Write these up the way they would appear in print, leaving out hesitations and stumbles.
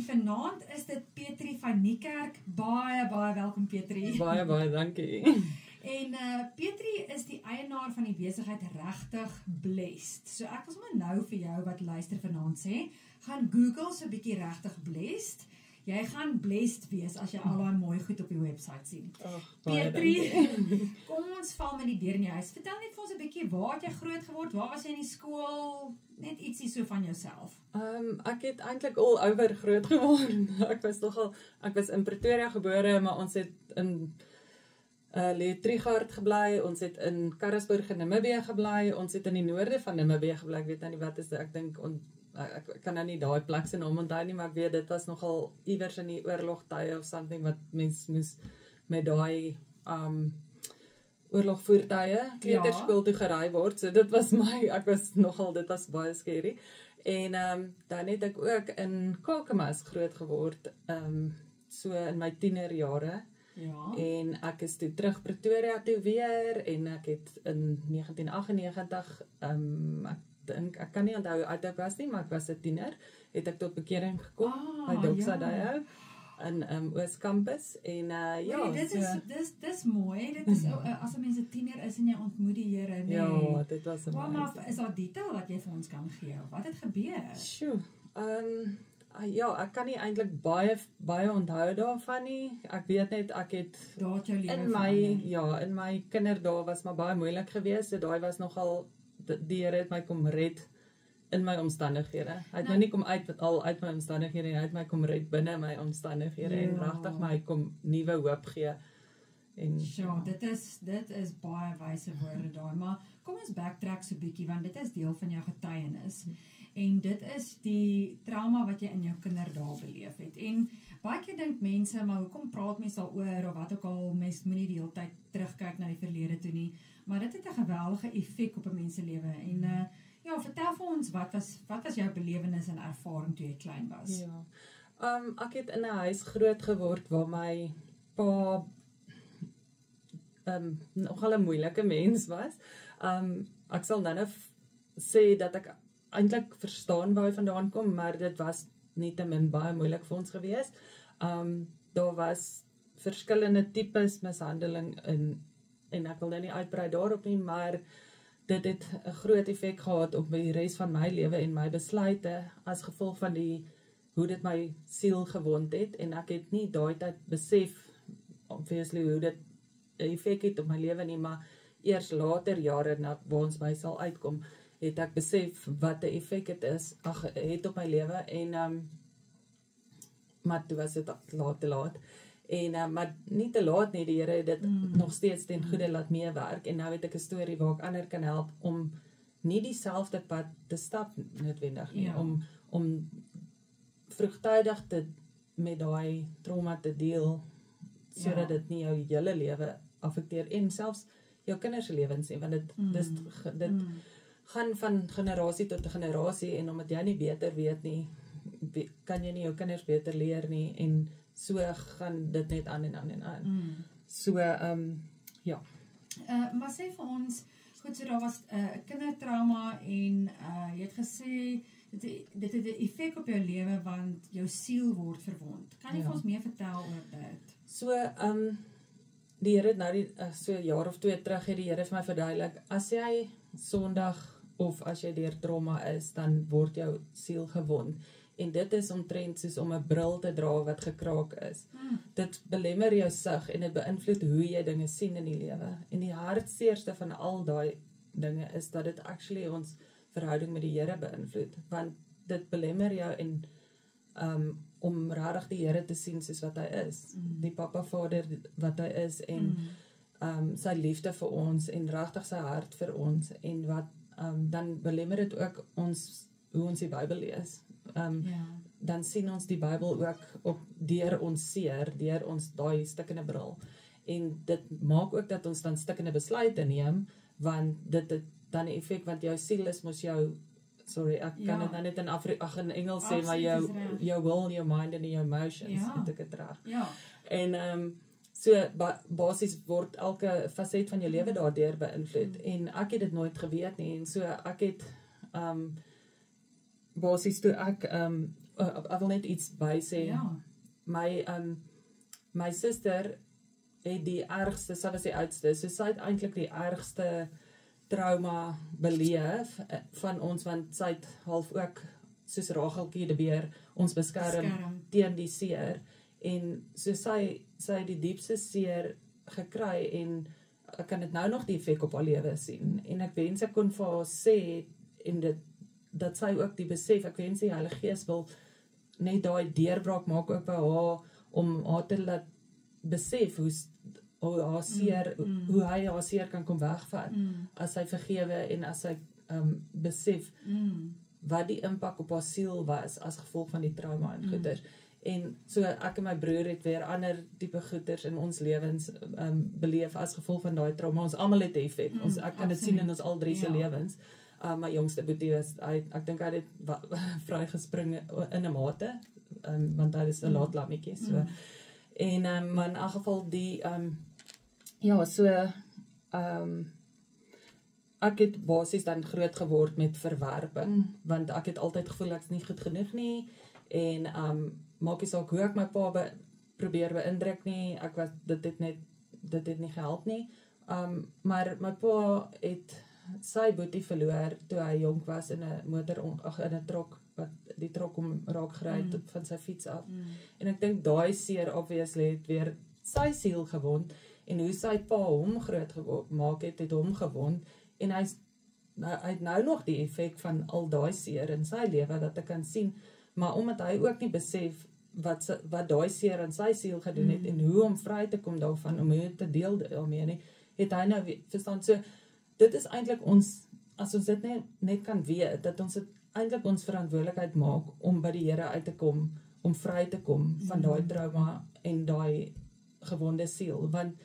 Vanaand is dit Petrie van Niekerk. Baie welkom Petrie. Baie dankie. En Petrie is die eienaar van die besigheid Regtig Blessed. So ek wil sommer nou vir jou wat luister vanaand sê, gaan Google so 'n bietjie Regtig Blessed. Jy gaan blessed wees as jy al daai mooi goed op die webwerf sien. Petrie, kom ons val met die deur in jou huis. Vertel net vir ons 'n bietjie, waar het jy groot geword? Waar was jy in die skool? Net ietsie so van jouself. Ek het eintlik al oor groot geword. Ek was in Pretoria gebore, maar ons het in Trigard gebly, ons het in Karasburg in Namibië gebly, ons het in die noorde van Namibië gebly. Ek weet nou nie wat is dit, ek dink ek kan nou nie daai plek se naam onthou nie, maar ek weet dit was nogal iewers in die oorlogtye of something wat mens moes met daai oorlogvoertuie kleuterskool toe gery word. So dit was dit was baie scary. En dan het ek ook in Kakamas groot geword, so in my tienerjare. Ja. En ek is toe terug Pretoria toe weer, en ek het in 1998, ek kan nie onthou hoe oud ek was nie, maar ek was 'n tiener, het ek tot bekering gekom by Doxadeo in Ooskampus, en dis mooi, dit is as 'n mens 'n tiener is en jy ontmoet die Here, nee. Ja, dit was amazing. Maar is daar detail wat jy vir ons kan gee? Wat het gebeur? Sjoe, ek kan nie eintlik baie onthou daarvan nie. Ek weet net ek het in my kinderdae was maar baie moeilik geweest. So daai was nogal, die Here het my kom red in my omstandighede. Hy het my nie kom uit my omstandighede, hy het my kom red binne my omstandighede, en regtig my kom nuwe hoop gee. En dit is baie wyse woorde daai, maar kom ons backtrack so 'n bietjie, want dit is deel van jou getuienis. En dit is die trauma wat jy in jou kinderdae beleef het. En baie keer dink mense, maar hoekom praat mense daaroor, of wat ook al, mens moenie die hele tyd terugkyk na die verlede toe nie. Maar dit het 'n geweldige effek op 'n mens se lewe. En vertel vir ons, wat was jou belewenis en ervaring toe jy klein was? Ja. Ek het in 'n huis groot geword waar my pa nogal 'n moeilike mens was. Ek sal nou sê dat ek eintlik verstaan waar hy vandaan kom, maar dit was nietemin baie moeilik vir ons gewees. Daar was verskillende tipes mishandeling en ek wil nou nie uitbrei daarop nie, maar dit het 'n groot effek gehad op die res van my lewe en my besluite, as gevolg van hoe dit my siel gewond het, en ek het nie daai tyd besef, obviously, hoe dit 'n effek het op my lewe nie, maar eers later jare waar ons by sal uitkom, het ek besef wat 'n effek het op my lewe, en maar toe was dit te laat. En maar nie te laat nie, die Here het dit nog steeds ten goeie laat meewerk, en nou het ek 'n storie waar ek ander kan help om nie dieselfde pad te stap noodwendig nie, om vroegtydig met daai trauma te deel, sodat dit nie jou hele lewe affekteer, en selfs jou kinders se lewens nie, want dit gaan van generasie tot generasie, en omdat jy nie beter weet nie, kan jy nie jou kinders beter leer nie, en so gaan dit net aan en aan en aan. So, ja. Maar sê vir ons, goed, so daar was kindertrauma, en jy het gesê, dit het 'n effek op jou lewe, want jou siel word verwond. Kan jy vir ons meer vertel oor dit? So, die Here het nou so 'n jaar of 2 terug, het die Here vir my verduidelik, as jy Sondag of as jy deur trauma is, dan word jou siel gewond. En dit is omtrent soos om 'n bril te dra wat gekraak is. Dit belemmer jou sig, en dit beïnvloed hoe jy dinge sien in die lewe. En die hartseerste van al daai dinge is dat dit actually ons verhouding met die Here beïnvloed, want dit belemmer jou om regtig die Here te sien soos wat hy is, die Papa Vader wat hy is, en sy liefde vir ons, en regtig sy hart vir ons, en wat dan belemmer dit ook hoe ons die Bybel lees. Dan sien ons die Bybel ook deur ons seer, deur ons daai stikkende bril, en dit maak ook dat ons dan stikkende besluite neem, want dit het dan 'n effek, want jou siel is mos jou, ek kan dit nou net in Engels sê, maar jou will, your mind en your emotions, het ek het reg. En so basies word elke facet van jou lewe daardeur beïnvloed, en ek het dit nooit geweet nie, en so ek het basies toe ek ek wil net iets by sê. Ja. My suster het die ergste, sy was die oudste, so sy het eintlik die ergste trauma beleef van ons, want sy het half ook soos Racheltjie die beer ons beskerm teen die seer, en so sy het die diepste seer gekry, en ek kan dit nou nog die effek op haar lewe sien, en ek wens ek kon vir haar sê, en dat sy ook die besef, ek wens die Heilige Gees wil net daai deurbraak maak ook by haar, om haar te laat besef hoe haar seer, hoe hy haar seer kan kom wegvat, as hy vergewe en as hy besef wat die impak op haar siel was as gevolg van die trauma en goeders. En so ek en my broer het weer ander tipe goeders in ons lewens beleef as gevolg van daai trauma. Ons almal het 'n effek. Ek kan dit sien in ons al drie se lewens. My jongste boetie was, ek dink hy het vry gespring in 'n mate, want hy is 'n laat lammetjie, so. En maar in elk geval ek het basies dan groot geword met verwerping, want ek het altyd gevoel ek is nie goed genoeg nie, en maak nie saak hoe ek my pa probeer beïndruk nie, dit het nie gehelp nie, maar my pa het sy boetie verloor toe hy jonk was in 'n trok, wat die trok hom raak gery van sy fiets af, en ek dink daai seer obviously het weer sy siel gewond, en hoe sy pa hom groot gemaak het hom gewond, en hy het nou nog die effek van al daai seer in sy lewe wat ek kan sien, maar omdat hy ook nie besef wat daai seer in sy siel gedoen het, en hoe om vry te kom daarvan, om hoe te deel daarmee nie, het hy nou verstaan, so dit is eintlik as ons dit net kan weet, dat ons dit eintlik ons verantwoordelikheid maak om by die Here uit te kom, om vry te kom van daai trauma en daai gewonde siel, want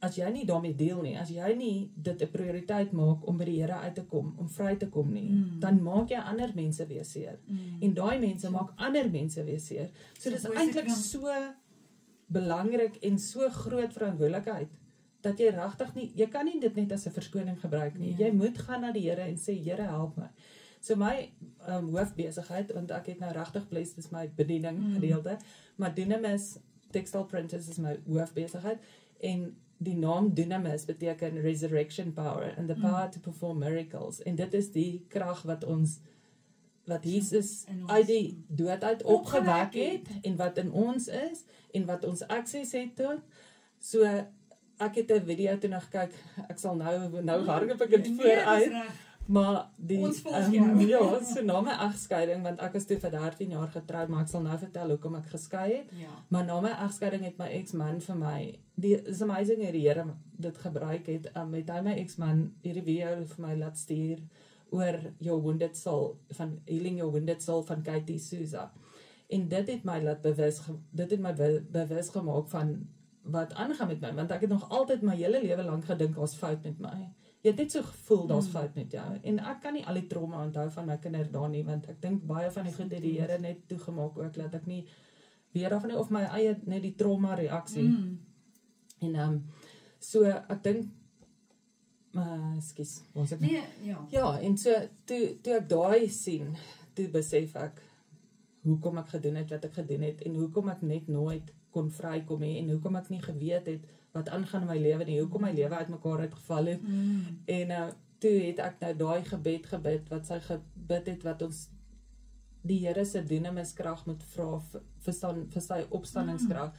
as jy nie daarmee deel nie, as jy nie dit 'n prioriteit maak om by die Here uit te kom, om vry te kom nie, dan maak jy ander mense weer seer, en daai mense maak ander mense weer seer, so dit is eintlik so belangrik en so groot verantwoordelikheid, dat jy regtig nie, jy kan nie dit net as 'n verskoning gebruik nie, jy moet gaan na die Here en sê, Here help my. So my hoofbesigheid, want ek het nou regtig bless, dis my bediening gedeelte, maar Dunamis Textile Printers is my hoofbesigheid, en die naam Dunamis beteken resurrection power, and the power to perform miracles, en dit is die krag wat Jesus uit die dood uit opgewek het, en wat in ons is, en wat ons access het tot, so ek het 'n video toe nog gekyk, ek sal nou hardloop ek dit vooruit, maar die so na my egskeiding, want ek is toe vir 13 jaar getroud, maar ek sal nou vertel hoekom ek geskei het, maar na my egskeiding het my ex-man vir my, is amazing hoe die Here dit gebruik het hy my ex-man hierdie video vir my laat stuur, oor Your Wounded Soul, van Healing Your Wounded Soul van Katie Souza, en dit het my bewus gemaak van wat aangaan met my, want ek het nog altyd my hele lewe lank gedink, daar's fout met my. Jy het net so gevoel, daar's fout met jou, en ek kan nie al die trauma onthou van my kinders daar nie, want ek dink baie van die goed het die Here net toegemaak ook, dat ek nie weer daarvan nie, of my eie net die trauma reaksie, en so ek dink, ekskuus, ons het en so, toe ek daai sien, toe besef ek, hoekom ek gedoen het wat ek gedoen het, en hoekom ek net nooit kon vrykom nie, en hoekom ek nie geweet het wat aangaan in my lewe nie, hoekom my lewe uit mekaar uitgeval het, en toe het ek nou daai gebed wat sy gebid het, wat ons die Here se dunamis krag moet vra vir sy opstandingskrag,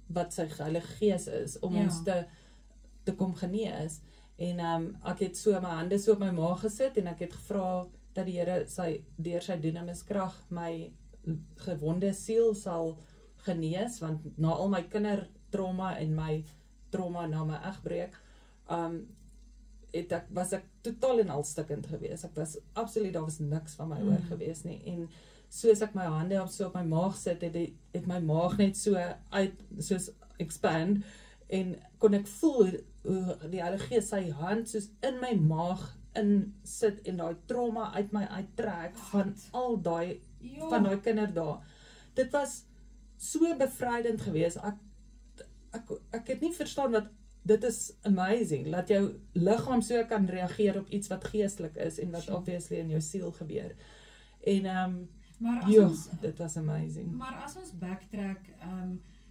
wat sy Heilige Gees is, om ons te kom genees, en ek het so my hande so op my maag gesit, en ek het gevra dat die Here deur sy dunamis krag my gewonde siel sal genees, want na al my kindertrauma en my trauma na my egbreek, was ek totaal en al stikkend gewees. Ek was absoluut, daar was niks van my oor gewees nie, en soos ek my hande so op my maag sit, het my maag net soos expand, en kon ek voel hoe die Heilige Gees sy hand soos in my maag sit, en daai trauma uit my uittrek, van al daai, van daai kinderdae. Dit was so bevrydend gewees, ek het nie verstaan wat, dit is amazing, dat jou liggaam so kan reageer op iets wat geestelik is, en wat obviously in jou siel gebeur. En Maar as ja, ons dit was amazing. Maar as ons backtrack,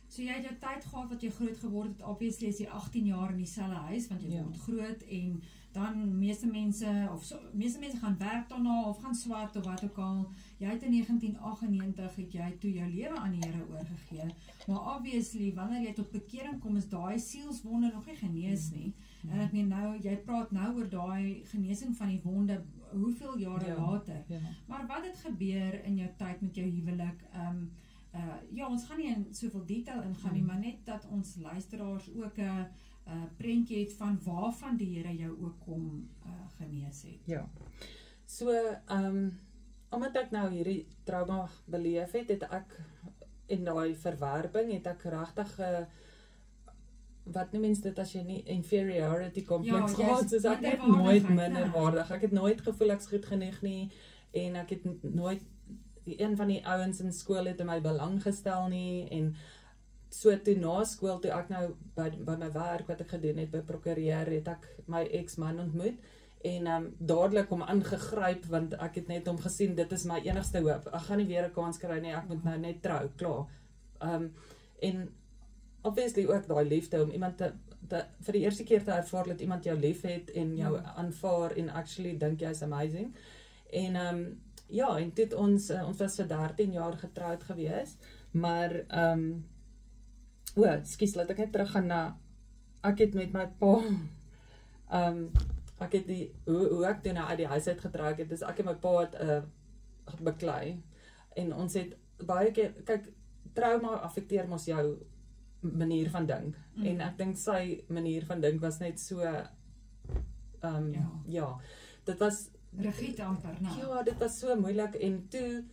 so jy het jou tyd gehad wat jy groot geword het, obviously is jy 18 jaar in dieselfde huis, want jy Ja. word groot en dan meeste mense gaan werk daarna of gaan swat of wat ook al. Jy het in 1998 het jy toe jou lewe aan die Here oorgegee. Maar obviously wanneer jy tot bekering kom is daai sielswonde nog nie genees nie. En ek meen nou, jy praat nou oor daai genesing van die wonde hoeveel jare later. Ja. Maar wat het gebeur in jou tyd met jou huwelik? Ja, ons gaan nie in soveel detail ingaan nie, maar net dat ons luisteraars ook 'n prentjie het van waarvan die Here jou ook kom genees het. Ja. So, omdat ek nou hierdie trauma beleef het ek en daai verwerping het ek regtig wat noem mens dit as jy nie inferiority complex gehad, soos ek het nooit minderwaardig. Ek het nooit gevoel ek's goed genoeg nie en ek het nooit een van die ouens in skool het in my belang gestel nie en so toe na skool toe ek nou by my werk wat ek gedoen het by prokureur het ek my ex-man ontmoet en dadelik hom aangegryp want ek het net hom gesien dit is my enigste hoop. Ek gaan nie weer 'n kans kry nie, ek moet nou net trou, klaar. En obviously ook daai liefde om iemand vir die eerste keer te ervaar dat iemand jou liefhet en jou aanvaar en actually dink jy's amazing. En ja, en dit ons was vir 13 jaar getroud gewees, maar ekskuus, laat ek net teruggaan na ek het met my pa ek het hoe ek toe nou uit die huis uit getrek het, dus ek en my pa het beklei en ons het baie keer, kyk, trauma affekteer mos jou manier van dink en ek dink sy manier van dink was net so ja, dit was rigied amper, nou. Ja, dit was so moeilik en toe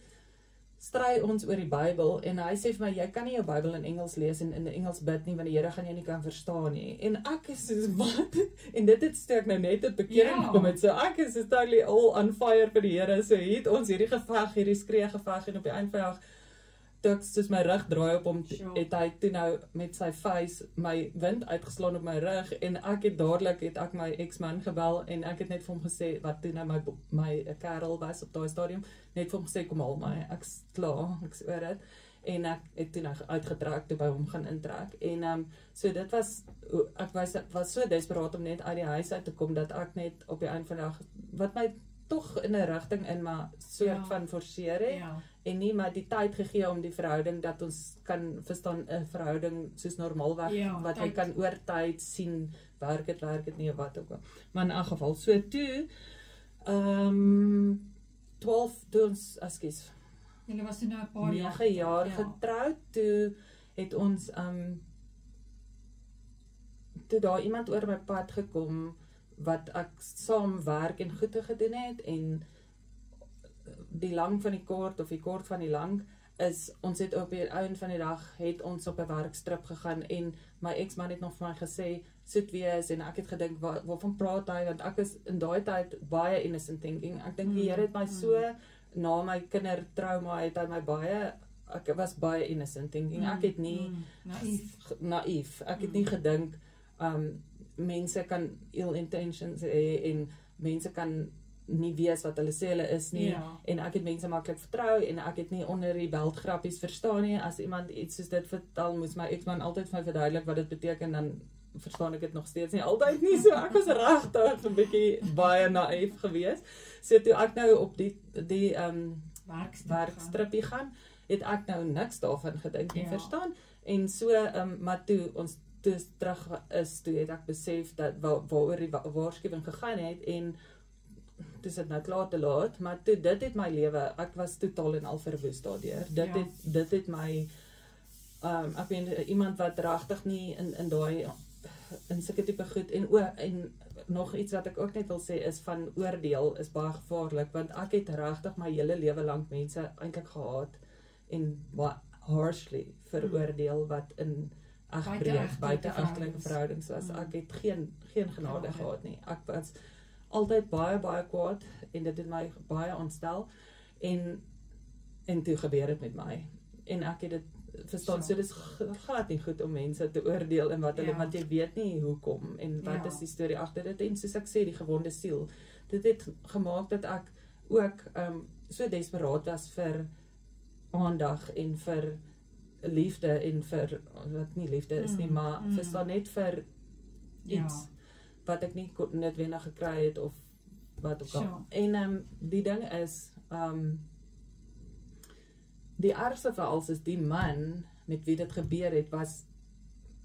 stry ons oor die Bybel en hy sê vir my, jy kan nie jou Bybel in Engels lees en in Engels bid nie, want die Here gaan jou nie kan verstaan nie. En ek is soos, wat? En dit het steek nou net op bekering gekom het, so ek is totally all on fire vir die Here, so het ons hierdie geveg, hierdie skree geveg en op die eind van die dag, toe ek soos my rug draai op hom, het hy toe nou met sy face my wind uitgeslaan op my rug en ek het dadelik my ex-man gebel en ek het net vir hom gesê, wat toe nou my kerel was op daai stadium, net vir hom gesê, kom haal my, ek's klaar, ek's oor dit, en ek het toe nou uitgetrek, toe by hom gaan intrek, en so dit was, ek was so desperaat om net uit die huis uit te kom, dat ek net op die eind van die dag, wat my toch in 'n rigting in maar soort van forceer het, en nie maar die tyd gegee om die verhouding, dat ons kan verstaan, 'n verhouding soos normaalweg, wat jy kan oor tyd sien, werk het nie, wat ook al. Maar in elk geval, so toe, 12, toe ons, ekskuus, Julle was toe nou 'n paar 9 jaar getroud, toe het ons, toe daar iemand oor my pad gekom, wat ek saam werk en goede gedoen het, en die lang van die kort, of die kort van die lang, is, ons het op die einde van die dag, het ons op 'n werkstrip gegaan, en my ex-man het nog vir my gesê, soet wees, en ek het gedink, waarvan praat hy, want ek is in daai tyd baie innocent thinking, ek dink die Here het my so, na my kindertrauma, het hy my baie, ek was baie innocent thinking, ek het nie, naïef, ek het nie gedink, mense kan ill intentions hê en mense kan nie weet wat hulle sê hulle is nie, en ek het mense maklik vertrou en ek het nie onder die beltgrappies verstaan nie, as iemand iets soos dit vertel, moes my ex-man altyd vir my verduidelik wat dit beteken, dan verstaan ek dit nog steeds nie altyd nie, so ek was regtig 'n bietjie baie naïef geweest. So toe ek nou op die werkstrippie gaan, het ek nou niks daarvan gedink en verstaan, en so, maar toe ons terug is, toe het ek besef dat waaroor die waarskuwing gegaan het, en toe is dit nou klaar te laat, maar toe dit het my lewe, ek was totaal en al verwoes daardeur, dit het my, ek weet, iemand wat regtig nie in daai, in sulke tipe goed, en nog iets wat ek ook net wil sê, is van oordeel, is baie gevaarlik, want ek het regtig my hele lewe lank mense eintlik gehaat, en harshly veroordeel, wat in buiteegtelike verhoudings was. Ek het geen genade gehad nie. Ek was altyd baie kwaad, en dit het my baie ontstel, en toe gebeur het met my, en ek het dit verstaan, so dit gaat nie goed om mense te oordeel, en wat hulle, want jy weet nie hoekom, en wat is die storie agter dit, en soos ek sê, die gewonde siel, dit het gemaak dat ek ook, so desperaat was vir aandag en vir liefde en vir wat nie liefde is nie, maar verstaan net vir iets wat ek nie noodwendig gekry het of wat ook al. En die ding is die ergste vir alles is die man met wie dit gebeur het was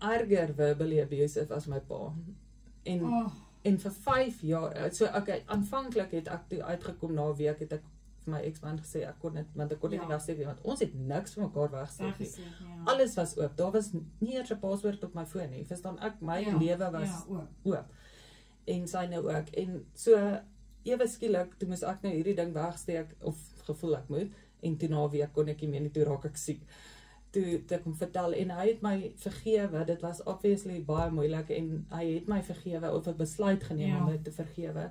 erger verbally abusive as my pa. En vir 5 jaar, so okay, aanvanklik het ek toe uitgekom na 'n week het ek vir my ex-man gesê ek kon dit want ek kon dit nie wegsteek nie want ons het niks vir mekaar wegsteek nie. Alles was oop. Daar was nie eers 'n paswoord op my foon nie. Verstaan ek my lewe was oop. En syne ook. En so ewe skielik toe moes ek nou hierdie ding wegsteek of gevoel ek moet en toe na 'n week kon ek nie meer nie, toe raak ek siek. Toe ek hom vertel en hy het my vergewe. Dit was obviously baie moeilik en hy het my vergewe of 'n besluit geneem om dit te vergewe.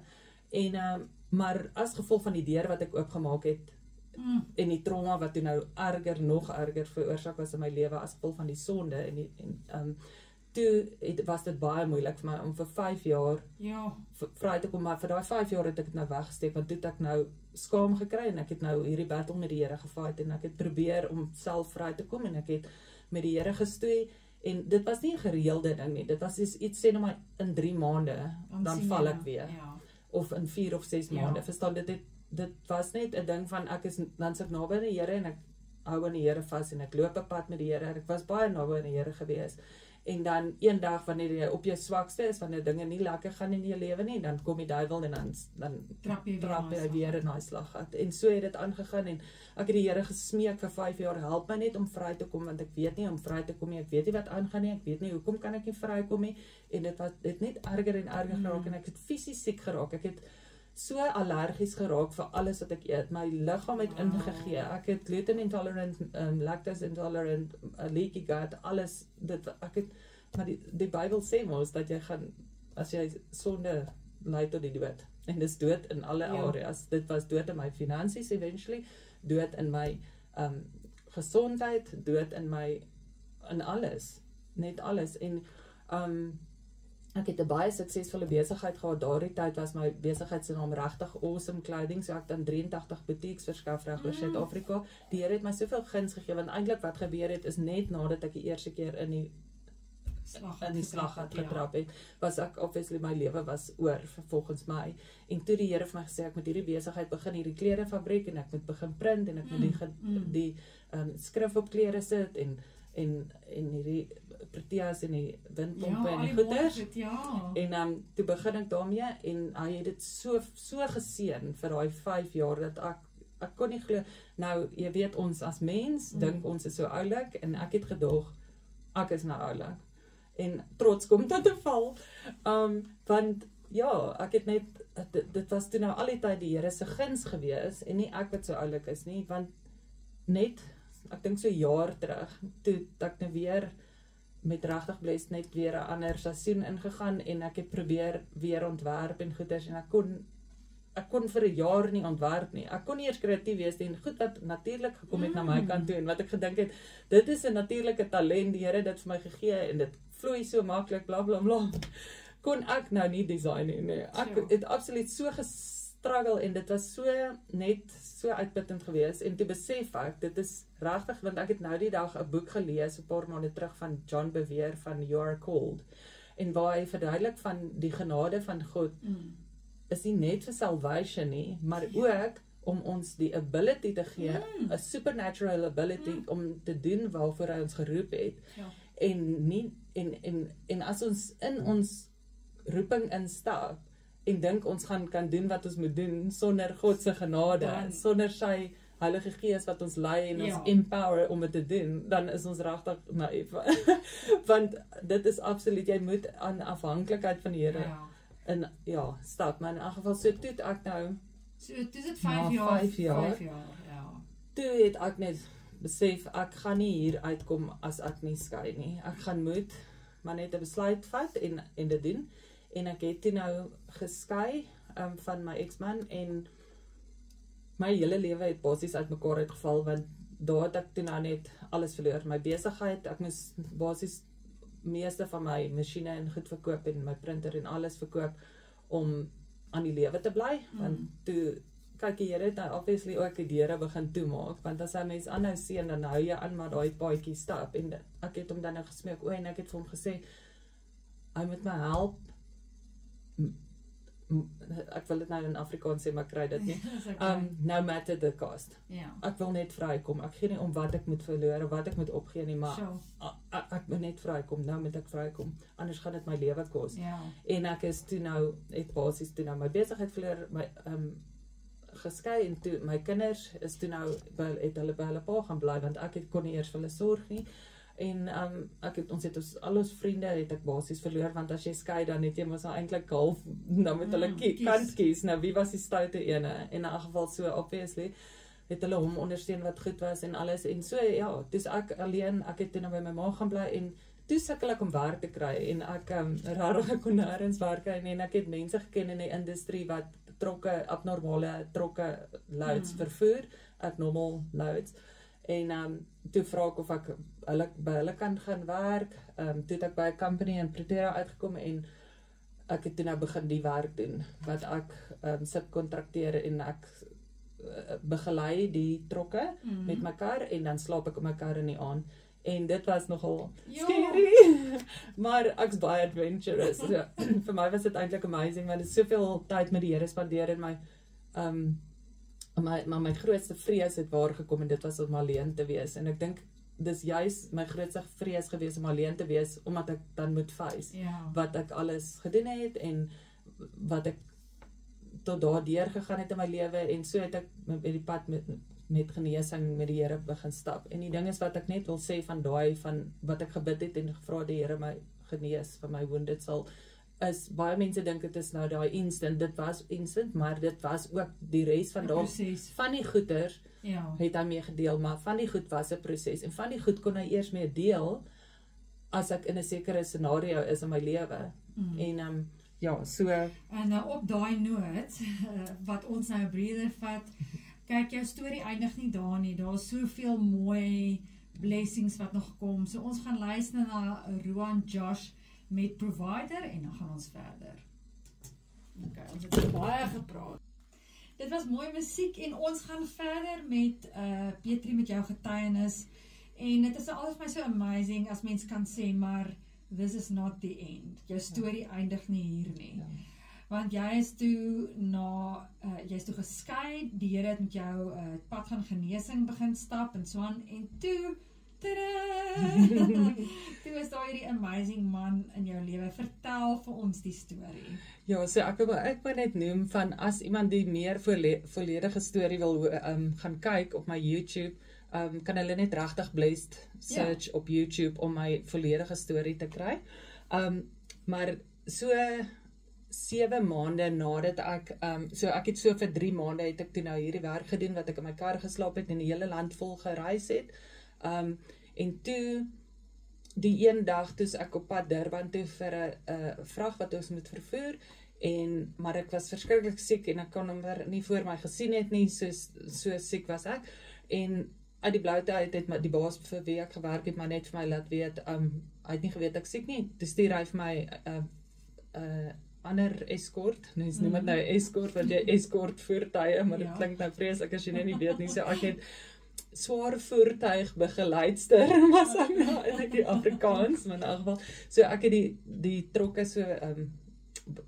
En maar as gevolg van die deur wat ek oopgemaak het en die trauma wat toe nou nog erger veroorsaak was in my lewe as gevolg van die sonde en toe was dit baie moeilik vir my om vir 5 jaar vry te kom, maar vir daai 5 jaar het ek dit nou weggesteek want toe het ek nou skaam gekry en ek het nou hierdie battle met die Here gefight en ek het probeer om self vry te kom en ek het met die Here gestoei en dit was nie 'n gereelde ding nie, dit was iets sê nou maar in 3 maande dan val ek weer of in 4 of 6 maande, verstaan dit was net 'n ding van ek is dan sit naby aan die Here en ek hou aan die Here vas en ek loop 'n pad met die Here, ek was baie naby aan die Here gewees. En dan eendag wanneer jy op jou swakste is, wanneer dinge nie lekker gaan in jou lewe nie, dan kom die duiwel en dan trap jy weer in daai slaggat. En so het dit aangegaan en ek het die Here gesmeek vir 5 jaar, help my net om vry te kom want ek weet nie om vry te kom nie, ek weet nie wat aangaan nie, ek weet nie hoekom kan ek nie vrykom nie en dit net erger en erger geraak en ek het fisies siek geraak. Ek het so allergies geraak vir alles wat ek eet. My liggaam het ingegee. Ek het gluten intolerant, lactose intolerant, leaky gut, alles maar die Bybel sê mos dat jy gaan as jy sonde lei tot die dood. En dis dood in alle areas. Dit was dood in my finansies eventually, dood in my gesondheid, dood in alles, net alles en ek het 'n baie suksesvolle besigheid gehad. Daardie tyd was my besigheid se naam regtig Awesome Clothing, so ek het dan 83 boutiques verskaf reg oor Suid-Afrika. Die Here het my soveel guns gegee want eintlik wat gebeur het is net nadat ek die eerste keer in die slaggat getrap het, was ek obviously my lewe was oor volgens my. En toe die Here vir my gesê ek moet hierdie besigheid begin, hierdie klerefabriek en ek moet begin print en ek moet die skrif op klere sit en hierdie Proteas en die windpompe en die goeders. En toe begin ek daarmee en hy het dit so geseën vir daai 5 jaar dat ek kon nie glo. Nou, jy weet ons as mens dink ons is so oulik en ek het gedog ek is nou oulik. En trots kom tot 'n val. Want ja, ek het net dit was toe nou al die tyd die Here se guns gewees en nie ek wat so oulik is nie, want net ek dink so 'n jaar terug toe ek nou weer met regtig bless net weer 'n ander seisoen ingegaan en ek het probeer weer ontwerp en goeders en ek kon vir 'n jaar nie ontwerp nie. Ek kon nie eers kreatief wees nie en goed wat natuurlik gekom het na my kant toe en wat ek gedink het, dit is 'n natuurlike talent, die Here dit vir my gegee en dit vloei so maklik bla bla bla. Kon ek nou nie design nie. Ek het absoluut so gestruggle en dit was so uitputtend geweest en toe besef ek, dit is regtig want ek het nou die dag 'n boek gelees 'n paar maande terug van John Bevere van You Are Called en waar hy verduidelik van die genade van God is nie net vir salvation nie, maar ook om ons die ability te gee, 'n supernatural ability om te doen waarvoor hy ons geroep het. En as ons in ons roeping instap en dink ons kan doen wat ons moet doen sonder God se genade, sonder sy Heilige Gees wat ons lei en ons empower om dit te doen, dan is ons regtig naïef. Want dit is absoluut, jy moet aan afhanklikheid van die Here stap. Maar in elk geval, so toe ek nou so toe dit 5 jaar. Toe het ek net besef, ek gaan nie hier uitkom as ek nie skei nie. Ek gaan moet maar net 'n besluit vat en dit doen. En ek het toe nou geskei van my ex-man en my hele lewe het basies uitmekaar uitgeval want daar het ek toe nou net alles verloor. My besigheid, ek moes basies meeste van my masjiene en goed verkoop en my printer en alles verkoop om aan die lewe te bly, want toe kyk die Here het nou obviously ook die deure begin toemaak, want as hy mens aanhou sien, dan hou jy aan maar daai paadjie stap, en ek het hom dan nou gesmeek, en ek het vir hom gesê, hy moet my help, ek wil dit nou in Afrikaans sê, maar ek kry dit nie, no matter the cost. Ek wil net vrykom, ek gee nie om wat ek moet verloor, of wat ek moet opgee nie, maar ek moet net vrykom, nou moet ek vrykom, anders gaan dit my lewe kos. En ek is toe nou, het basies toe nou my besigheid verloor, my geskei, en toe my kinders is toe nou, het hulle by hulle pa gaan bly, want ek kon nie eers vir hulle sorg nie, en al ons vriende het ek basies verloor, want as jy skei, dan het jy mos nou eintlik half, dan moet hulle kant kies, nou wie was die stoute ene, en in 'n geval so, obviously, het hulle hom ondersteun wat goed was, en alles, en so, ja, dus ek alleen, ek het toe nou by my ma gaan bly, en toe sukkel ek om werk te kry, en ek rarig kon nêrens werk kry, en ek het mense geken in die industrie, wat abnormale trokke loads vervoer, abnormal loads, en toe vra ek of ek by hulle kan gaan werk, toe het ek by 'n company in Pretoria uitgekom, en ek het toe nou begin die werk doen, wat ek subkontrakteer, en ek begelei die trokke met my kar, en dan slaap ek op my kar in die aand, en dit was nogal scary, maar ek's baie adventurous, so, vir my was dit eintlik amazing, want dit is soveel tyd met die Here spandeer, en maar my grootste vrees het waar gekom, en dit was om alleen te wees, en ek dink, dis juist my grootste vrees gewees om alleen te wees, omdat ek dan moet face, wat ek alles gedoen het, en wat ek tot daardeur gegaan het in my lewe, en so het ek met die pad met genesing met die Here begin stap, en die ding is wat ek net wil sê van wat ek gebid het, en gevra die Here my genees van my wounded soul, is, baie mense dink dit is nou daai instant, dit was instant, maar dit was ook die res van van die goeders, het hy mee gedeel, maar van die goed was 'n proses, en van die goed kon hy eers mee deel, as ek in 'n sekere scenario is in my lewe, en ja, so. En op daai noot, wat ons nou 'n breather vat, kyk, jou storie eindig nie daar nie, daar is soveel mooi blessings wat nog kom, so ons gaan luister na Roan Josh, met Provider, en dan gaan ons verder. Ok, ons het baie gepraat. Dit was mooi musiek, en ons gaan verder met Petrie, met jou getuienis, en dit is altyd vir my so amazing, as mens kan sê, maar this is not the end. Jou storie eindig nie hier nie. Want jy is toe geskei, die Here het met jou pad van genesing begin stap, en so aan, en toe, toe is daar hierdie amazing man in jou lewe. Vertel vir ons die storie. Ja, so ek wil net noem van, as iemand die meer volledige storie wil gaan kyk op my YouTube, kan hulle net regtig Blessed search op YouTube om my volledige storie te kry. Maar so 7 maande nadat ek, so ek het so vir 3 maande het ek toe nou hierdie werk gedoen, wat ek in my kar geslaap het, en die hele land vol gereis het, en toe, die een dag, toe ek op pad Durban toe vir 'n vrag wat ons moet vervoer, maar ek was verskriklik siek, en ek kon hom nie voor my gesien het nie, so siek was ek, en uit die bloute uit het die baas vir wie ek gewerk het, maar net vir my laat weet, hy het nie geweet ek siek nie, toe stuur hy vir my ander escort, nou noem het nou escort, want jy escort voertuie, maar dit klink nou vreeslik as jy nie weet nie, so ek het swaar voertuig begeleidster, was ek nou in die Afrikaans, maar in elk geval, so ek het die trokke so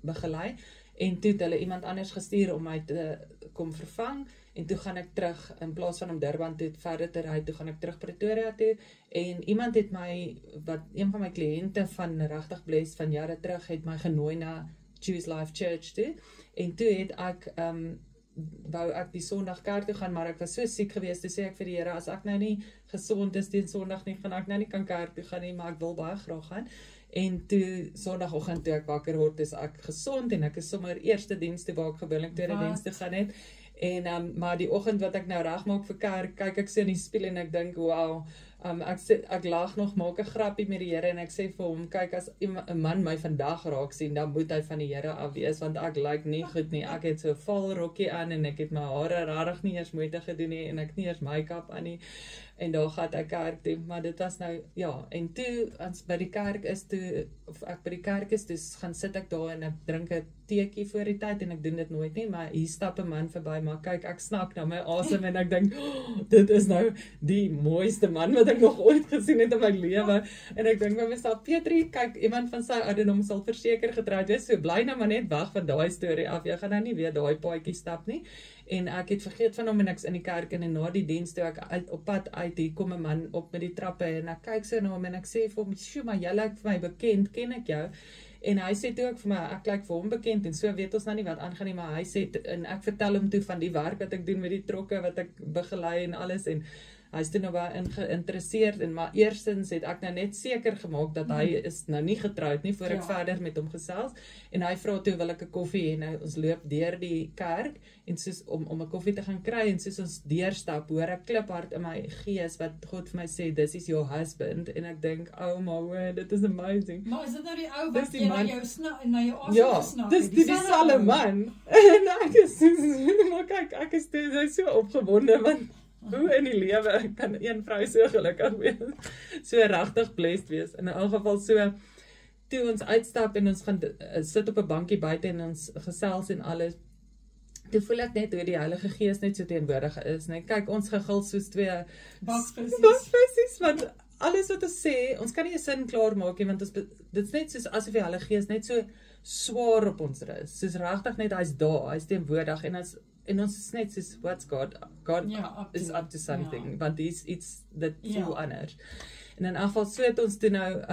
begelei, en toe het hulle iemand anders gestuur om my te kom vervang, en toe gaan ek terug, in plaas van om Durban toe verder te ry, toe gaan ek terug Pretoria toe, en iemand het my, een van my kliënte van regtig Bless van jare terug, het my genooi na Choose Life Church toe, en toe het ek, wou ek die Sondag kerk toe gaan, maar ek was so siek geweest, toe sê ek vir die Here, as ek nou nie gesond is teen Sondag nie, gaan ek nou nie kan kerk toe gaan nie, maar ek wil baie graag gaan, en toe Sondagoggend toe ek wakker word, is ek gesond, en ek is sommer eerste diens toe waar ek gewoonlik tweede diens toe gaan het, en maar die oggend wat ek nou reg maak vir kerk, kyk ek so in die spieël en ek dink, wow, ek lag nog, maak 'n grappie met die Here, en ek sê vir hom, kyk, as 'n man my vandag raak sien, dan moet hy van die Here af wees, want ek lyk nie goed nie, ek het so val rokkie aan, en ek het my hare rarig nie eers moeite gedoen nie, en ek het nie eers make-up aan nie, en daar gaan ek kerk toe, maar dit was nou, ja, en toe, as by die kerk is toe, of ek by die kerk is, dus gaan sit ek daar en ek drink 'n teekie voor die tyd, en ek doen dit nooit nie, maar hier stap 'n man verby, maar kyk, ek snak na my asem, en ek dink, dit is nou die mooiste man wat ek nog ooit gesien het in my lewe, en ek dink by myself, Petrie, kyk, iemand van sy ouderdom sal verseker getroud wees, so bly nou maar net weg van daai storie af, jy gaan nou nie weer daai paadjie stap nie, en ek het vergeet van hom en ek's in die kerk en na die diens toe ek op pad uit, hier kom 'n man op met die trappe en ek kyk so na hom en ek sê vir hom, "Sjoe, maar jy lyk vir my bekend, ken ek jou?" En hy sê toe ook vir my, ek lyk vir hom bekend en so weet ons nou nie wat aangaan nie, maar hy sê, en ek vertel hom toe van die werk wat ek doen met die trokke wat ek begelei en alles, en hy is toe nou baie geïnteresseerd, en maar eerstens het ek nou net seker gemaak dat hy is nou nie getroud nie, voor ek verder met hom gesels, en hy vra toe, wil ek 'n koffie, en ons loop deur die kerk, en soos om 'n koffie te gaan kry, en soos ons deurstap, hoor ek kliphard in my gees, wat God vir my sê, this is your husband, en ek dink, oh my word, dit is amazing. Maar is dit nou die ou wat Dis die jy man- na jou asem Ja, gesnak dis het? dieselfde man, en ek is soos, maar kyk, ek is toe, hy is so opgewonde, want hoe in die lewe kan een vrou so gelukkig wees, so regtig blessed wees, in 'n geval so, toe ons uitstap en ons gaan sit op 'n bankie buite en ons gesels en alles, toe voel ek net hoe die Heilige Gees net so teenwoordig is, net kyk, ons gegil soos twee bakvissies, want alles wat ons sê, ons kan nie 'n sin klaar maak nie, want dit is net soos asof die Heilige Gees net so swaar op ons is, soos regtig net, hy's daar, hy's teenwoordig, en ons is net soos, what's God is up to something, want dis iets dat voel anders. En in geval so het ons toe nou,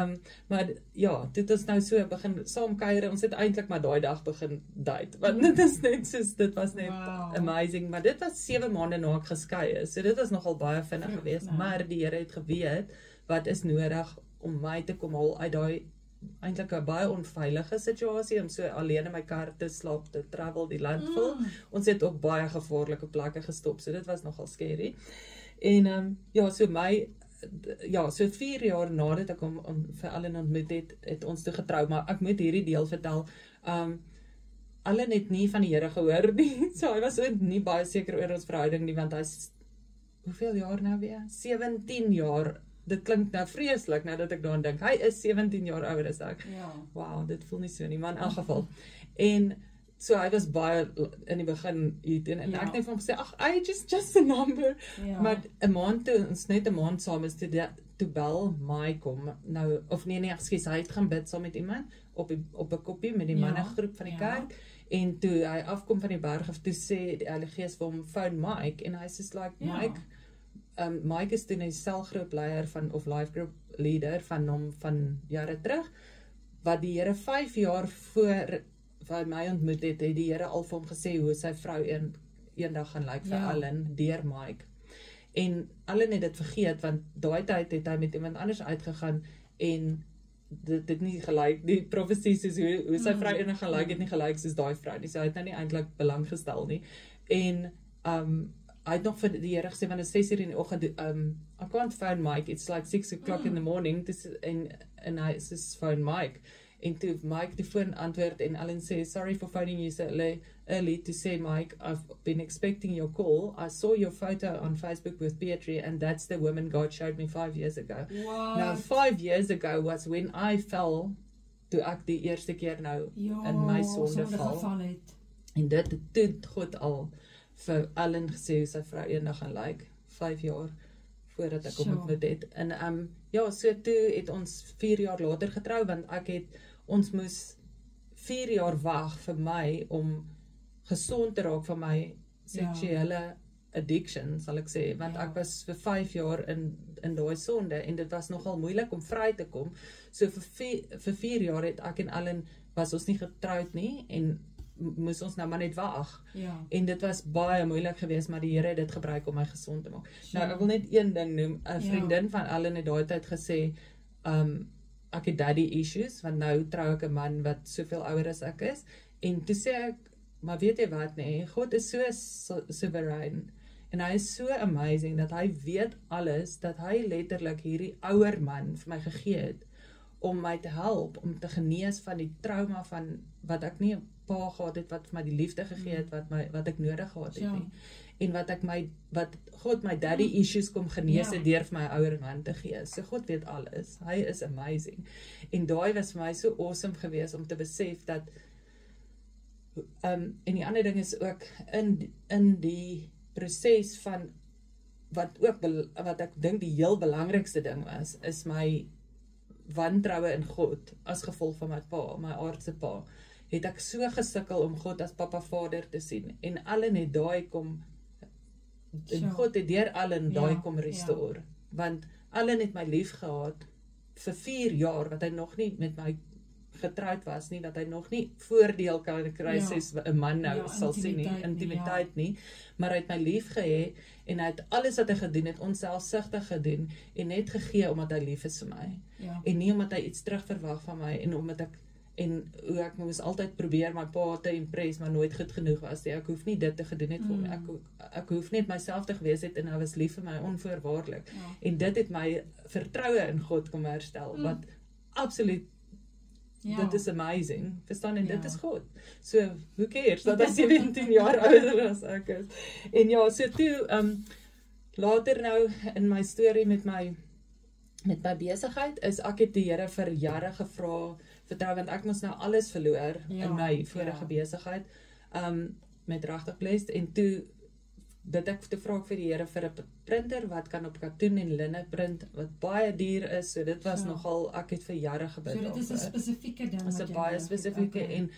maar ja, toe het ons nou so begin saam kuier, ons het eintlik maar daai dag begin date, want dit is net soos, dit was net amazing, maar dit was 7 maande na ek geskei is, so dit was nogal baie vinnig geweest, maar die Here het geweet, wat is nodig om my te kom haal uit daai eintlik 'n baie onveilige situasie, om so alleen in my kar te slaap, te travel, die land vol. Ons het op baie gevaarlike plekke gestop, so dit was nogal scary. En ja, so 4 jaar nadat ek hom vir Allen ontmoet het ons toe getrou, maar ek moet hierdie deel vertel. Allen het nie van die Here gehoor nie, so hy was nie baie seker oor ons verhouding nie, want hy's, hoeveel jaar nou weer? 17 jaar. Dit klink nou vreeslik, nou dat ek daaraan dink. Hy is 17 jaar ouer as ek. Ja. Wow, dit voel nie so nie, maar in elk geval. En so hy was baie in die begin hierteen, en ek net vir hom gesê, ag, age is just a number. Maar 'n maand toe, ons net 'n maand saam is, toe bel Mike kom, nou, of nee, ekskuus, hy het gaan bid saam met iemand, op 'n koppie met die mannegroep van die kerk, en toe hy afkom van die berg af, toe sê die Heilige Gees vir hom, phone Mike, en hy sê like, Mike, Mike is toen 'n selgroepleier of life group leader van hom van jare terug, wat die Here 5 jaar voor wat my ontmoet het die Here al vir hom gesê hoe sy vrou eendag gaan lyk vir Allen, deur Mike. En Allen het dit vergeet, want daai tyd het hy met iemand anders uitgegaan, en dit nie gelyk, die profesie soos hoe sy vrou eendag gaan lyk, het nie gelyk soos daai vrou nie, so hy het nou nie eintlik belang gestel nie. En hy het nog vir die Here gesê, want 6:00 in die oggend, I can't phone Mike, it's like 6 o'clock in the morning, en hy sê, phone Mike, en toe Mike die phone antwoord, en Allen sê, sorry for phoning you so early to say, Mike, I've been expecting your call, I saw your photo on Facebook with Petrie, and that's the woman God showed me 5 years ago. What? Now, 5 years ago was when I fell, toe ek die eerste keer nou in my sonde val, en dit het God al vir Allen gesê hoe sy vrou eendag gaan lyk, 5 jaar voordat ek hom ontmoet het. En so toe het ons 4 jaar later getrou, want ons moes 4 jaar wag vir my om gesond te raak van my seksuele addiction, sal ek sê, want ek was vir 5 jaar in daai sonde, en dit was nogal moeilik om vry te kom. So vir 4 jaar het ek en Allen, was ons nie getroud nie, en moes ons nou maar net wag. En dit was baie moeilik geweest, maar die Here het dit gebruik om my gesond te maak. Nou, ek wil net een ding noem, 'n vriendin van Allen het daai tyd gesê, ek het daddy issues, want nou trou ek 'n man wat soveel ouer as ek is, en toe sê ek, maar weet jy wat nee, God is so sovereign, en hy is so amazing, dat hy weet alles, dat hy letterlik hierdie ouer man vir my gegee het, om my te help, om te genees van die trauma van, wat ek nie pa gehad het, wat vir my die liefde gegee het, wat ek nodig gehad het nie. en wat God my daddy issues kom genees het deur vir my ouer man te gee. So God weet alles. Hy is amazing. En daai was vir my so awesome geweest om te besef dat en die ander ding is ook in die proses van wat ek dink die heel belangrikste ding was, is my wantroue in God as gevolg van my pa, my aardse pa. Het ek so gesukkel om God as Papa Vader te sien en Allen het daai kom en God het deur Allen daai kom restore. Want Allen het my lief gehad vir 4 jaar wat hy nog nie met my getroud was nie, wat hy nog nie voordeel kan kry soos 'n man nou sal sien nie, intimiteit nie, maar hy het my lief gehê en hy het alles wat hy gedoen het, onselfsugtig gedoen en net gegee omdat hy lief is vir my. En nie omdat hy iets terugverwag van my en omdat hoe ek moes altyd probeer my pa te impress, maar nooit goed genoeg was. Ek hoef nie dit te gedoen het vir my. Ek hoef net myself te gewees het en hy was lief vir my onvoorwaardelik. En dit het my vertroue in God kom herstel, wat absoluut dit is amazing. Verstaan, en dit is God. So, who cares, dat hy 17 jaar ouder as ek is. En so toe, later nou in my storie met my besigheid, is ek het die Here vir jare gevra, vertrou, want ek moes nou alles verloor in my vorige besigheid, met regtig blessed, en toe vra ek vir die Here vir 'n printer wat kan op katoen en linne print, wat baie duur is, so dit was nogal, ek het vir jare gebid. So dit is 'n spesifieke ding. Dit is 'n baie spesifieke, en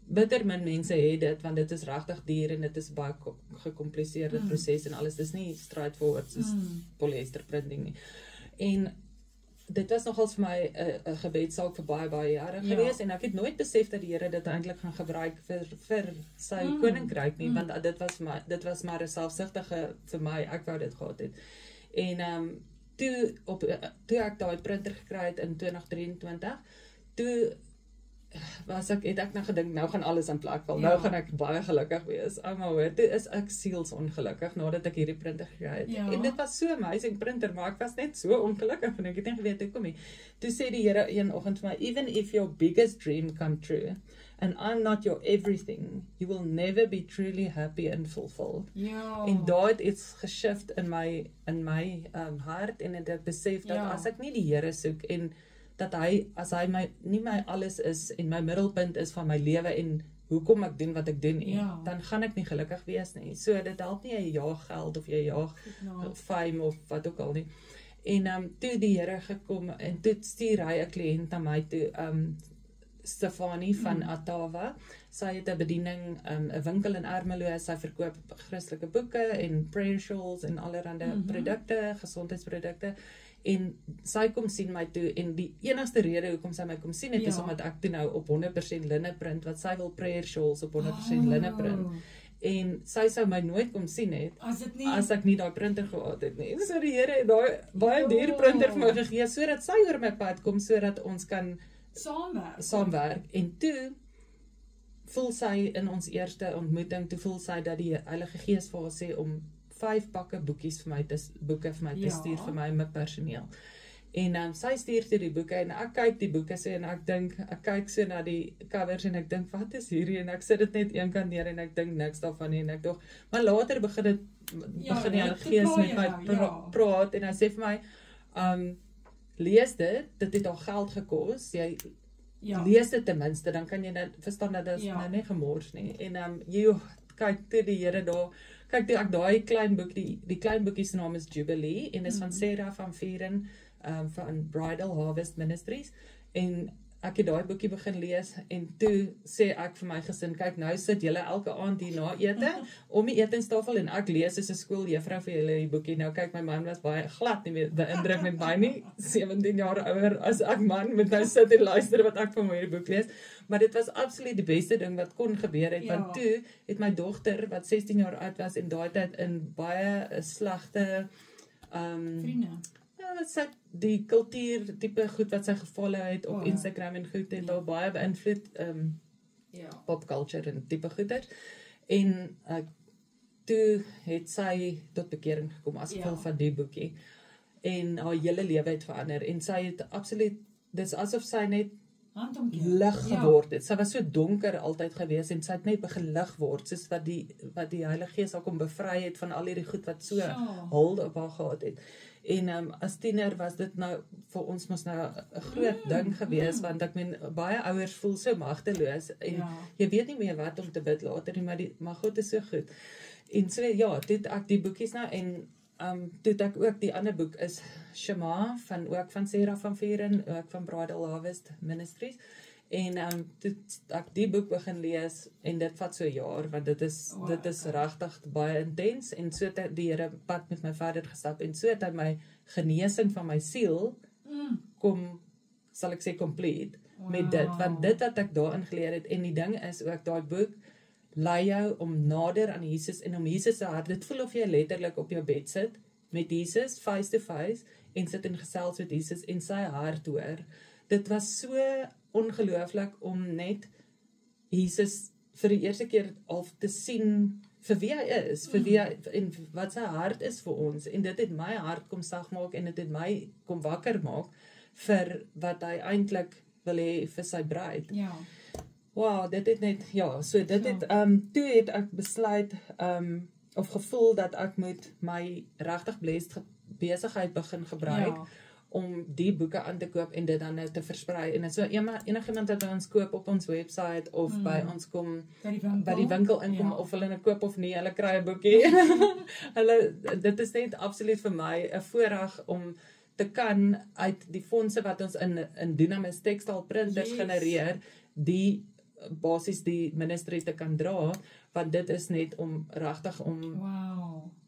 bitter min mense het dit, want dit is regtig duur en dit is baie gecompliseerde proses en alles, dis nie straightforward soos polyester printing nie. En dit was nogals vir my 'n gebedsaak vir baie jare gewees, en ek het nooit besef dat die Here dit eintlik gaan gebruik vir sy koninkryk nie, want dit was maar 'n selfsugtige vir my, ek wou dit gehad het. En toe ek daai printer gekry het in 2023, toe het ek nou gedink, nou gaan alles in plek val, nou gaan ek baie gelukkig wees. Maar hoor, toe is ek sielsongelukkig nadat ek hierdie printer gekry het. En dit was so amazing printer, maar ek was net so ongelukkig en ek het nie geweet hoe kom nie. Toe sê die Here een oggend vir my, even if your biggest dream come true, and I'm not your everything, you will never be truly happy and fulfilled. En daar het iets geshift in my hart, en het ek besef dat as ek nie die Here soek, en dat as hy nie my alles is, en my middelpunt is van my lewe, en hoekom ek doen wat ek doen nie, dan gaan ek nie gelukkig wees nie. So dit help nie jy jaag geld, of jy jaag fame, of wat ook al nie. En toe die Here gekom, en toe stuur hy 'n kliënt na my toe, Stefanie van Atawa. Sy het 'n bediening, 'n winkel in Ermelo, sy verkoop Christelike boeke, en prayer shawls, en allerlei produkte, gesondheidsprodukte. En sy kom sien my toe, en die enigste rede hoekom sy my kom sien het, is omdat ek toe nou op 100% linne print, wat sy wil prayer shawls op 100% linne print. En sy sou my nooit kom sien het, as ek nie daai printer gehad het nie. So die Here het daai baie duur printer vir my gegee, sodat sy oor my pad kom, sodat ons kan saamwerk. En toe voel sy in ons eerste ontmoeting, toe voel sy dat die Heilige Gees vir haar sê om 5 pakke boeke vir my te stuur vir my en my personeel. En sy stuur toe die boeke, en ek kyk die boeke so, en ek kyk so na die covers, en ek dink, wat is hierdie? En ek sit dit net een kant neer, en ek dink niks daarvan nie, en ek dog, maar later begin die Heilige Gees met my praat, en hy sê vir my, lees dit het al geld gekos, jy lees dit ten minste, dan kan jy verstaan dat dit is nou nie gemors nie. En kyk toe die Here daar, kyk toe ek daai klein boek, die klein boekie se naam is Jubilee, en is van Sarah van Vieren, van Bridal Harvest Ministries, en ek het daai boekie begin lees, en toe sê ek vir my gesin, kyk, nou sit julle elke aand hier na ete, om die etenstafel, en ek lees as 'n skooljuffrou vir julle die boekie. Nou kyk, my man was baie glad nie meer beïndruk met my nie, 17 jaar ouer as ek man, moet nou sit en luister wat ek van hierdie boek lees, maar dit was absoluut die beste ding wat kon gebeur het, want toe het my dogter, wat 16 jaar oud was, en daai tyd in baie slegte, vriende, sy die kultuur tipe goed wat sy gefollow het op Instagram en goed, het al baie beïnvloed, popculture en tipe goeder, en toe het sy tot bekering gekom as gevolg van die boekie, en haar hele lewe het verander, en sy het absoluut, dis asof sy net Handomkeer. lig geword het. Sy was so donker altyd gewees en sy het net begin lig word, soos wat die Heilige Gees haar kom bevry het van al hierdie goed wat so hold op haar gehad het. En as tiener was dit nou vir ons mos nou 'n groot ding gewees, want ek meen baie ouers voel so magteloos en jy weet nie meer wat om te bid later nie, maar God is so goed. En so ja, toe het ek die boekies nou en toe het ek ook die ander boek is Shema ook van Sarah van Vuren, ook van Bridal Harvest Ministries. En toe het ek die boek begin lees en dit vat so 'n jaar want dit is regtig baie intens en so het die Here pad met my verder gestap en so het hy my genesing van my siel kom, sal ek sê complete met dit, want dit wat ek daarin geleer het en die ding is ook daai boek lei jou om nader aan Jesus en om Jesus se hart. Dit voel of jy letterlik op jou bed sit met Jesus face to face en sit en gesels met Jesus en sy hart hoor. Dit was so ongelooflik om net Jesus vir die eerste keer al te sien vir wie hy is, vir wie hy, en wat sy hart is vir ons en dit het my hart kom sag maak en dit het my kom wakker maak vir wat hy eintlik wil hê vir sy bruid. Ja. Wow, dit het net, so dit het, toe het ek besluit, of gevoel dat ek moet my regtig blessed besigheid begin gebruik, om die boeke aan te koop en dit dan nou te versprei. En so enigiemand wat ons koop op ons website, of by ons kom, by die winkel inkom, of hulle nou koop of nie, hulle kry 'n boekie. Dit is net absoluut vir my 'n voorreg om te kan uit die fondse wat ons in Dunamis Textile Printers genereer, die basies die ministry te kan dra, want dit is net om regtig om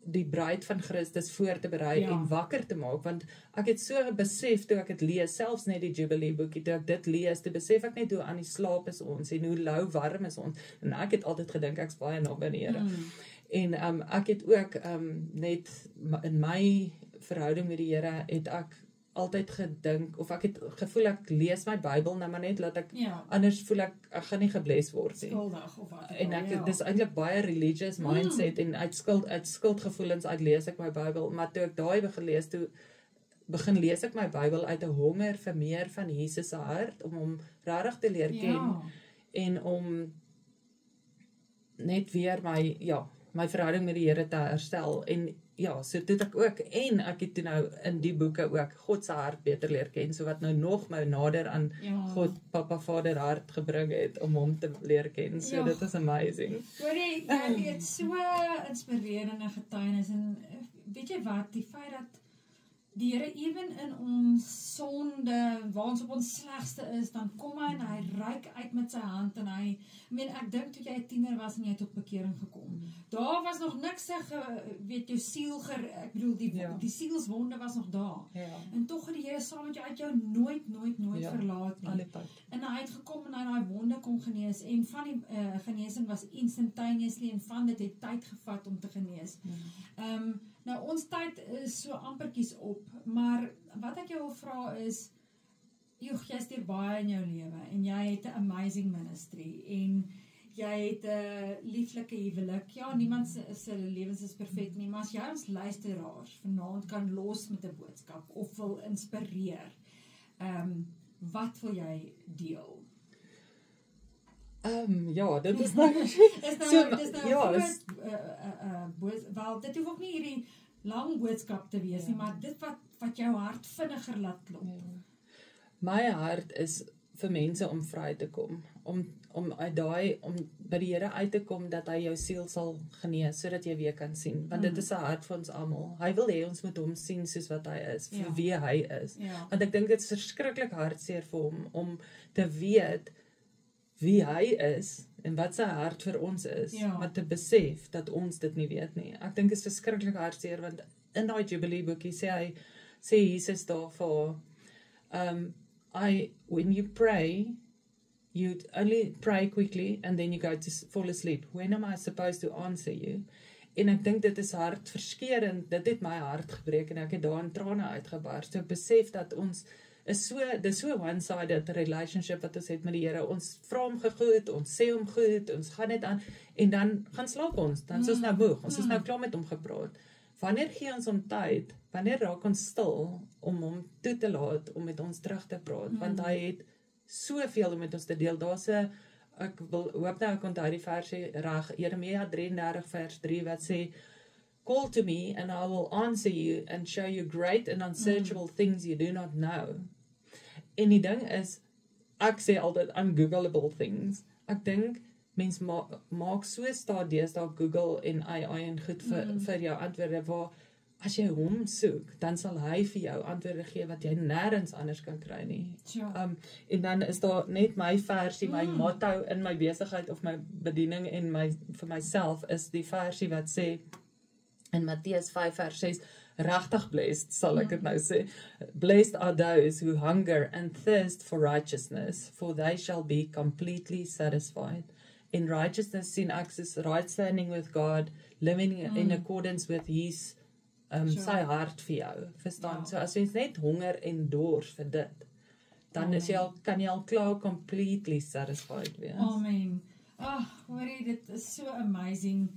die bruid van Christus voor te berei en wakker te maak, want ek het so besef toe ek dit lees, selfs net die Jubilee boekie, toe ek dit lees, toe besef ek net hoe aan die slaap is ons en hoe lou warm is ons, en ek het altyd gedink ek's baie naby die Here. En ek het ook net in my verhouding met die Here het ek altyd gedink, of ek het gevoel ek lees my Bybel, nou maar net laat ek, anders voel ek gaan nie gebless word nie. Skuldig of wat. En ek, dis eintlik baie religious mindset, en uit skuldgevoelens uit lees ek my Bybel, maar toe ek daai begin lees ek my Bybel uit 'n honger vir meer van Jesus se hart, om hom regtig te leer ken, en om net weer my verhouding met die Here te herstel, en so toe ek ook, en ek het toe nou in die boeke ook God se hart beter leer ken, so wat nou nog my nader aan God, Papa Vader hart gebring het, om hom te leer ken, so dit is amazing. Hoorie, jy het so inspirerende getuienis, en weet jy wat, die feit dat die Here ewen in ons sonde, waar ons op ons slegste is, dan kom hy en hy reik uit met sy hand, en ek dink toe jy 'n tiener was en jy tot bekering gekom. Daar was nog niks weet jou siel, ek bedoel die sielswonde was nog daar. En tog het die Here saam met jou uit jou nooit verlaat nie. En hy het gekom en hy daai wonde kon genees, en van die genesing was instantaneously, en van dit het tyd gevat om te genees. Nou ons tyd is so ampertjies op, maar wat ek jou wil vra is, jy stuur baie in jou lewe, en jy het 'n amazing ministry, en jy het 'n lieflike huwelik. Ja, niemand se lewens is perfek nie, maar as jy ons luisteraars vanaand kan los met 'n boodskap, of wil inspireer, wat wil jy deel? Dit is nou wel, dit hoef ook nie hierdie lang boodskap te wees nie, maar dit wat jou hart vinniger laat klop. My hart is vir mense om vry te kom, om by die Here uit te kom, dat hy jou siel sal genees, sodat jy weer kan sien, want dit is 'n hart vir ons almal. Hy wil hê ons moet hom sien soos wat hy is, vir wie hy is, want ek dink dit is verskriklik hartseer vir hom, om te weet wie hy is, en wat sy hart vir ons is, maar te besef dat ons dit nie weet nie. Ek dink dit is verskriklik hartseer, want in daai Jubilee boekie sê Jesus daar vir when you pray, you only pray quickly, and then you go to fall asleep. When am I supposed to answer you? En ek dink dit is hartverskeurend, dit het my hart gebreek, en ek het daar in trane uitgebarst, so ek besef dat ons dis so one-sided relationship wat ons het met die Here. Ons vra hom gegoed, ons sê hom goed, ons gaan net aan, en dan gaan slaap ons, dan is ons nou moeg, ons is nou klaar met hom gepraat. Wanneer gee ons hom tyd? Wanneer raak ons stil om hom toe te laat om met ons terug te praat? Want hy het soveel om met ons te deel. Ek hoop nou ek onthou die versie reg, Jeremia 33 vers 3 wat sê, call to me and I will answer you and show you great and unsearchable things you do not know. En die ding is, ek sê altyd ungoogleable things. Ek dink mens maak so staat deesdae op Google en AI en goed vir jou antwoorde waar as jy hom soek, dan sal hy vir jou antwoorde gee wat jy nêrens anders kan kry nie. Ja. En dan is daar net my versie, my motto in my besigheid of my bediening en vir myself is die versie wat sê in Matteus 5 vers 6, regtig blessed, sal ek dit nou sê. Blessed are those who hunger and thirst for righteousness, for they shall be completely satisfied. In righteousness sien ek soos right standing with God, living in accordance with his sy hart vir jou, verstaan? So as jy net honger en dors vir dit, dan kan jy al klaar completely satisfied wees. Amen. Hoorie, dit is so amazing.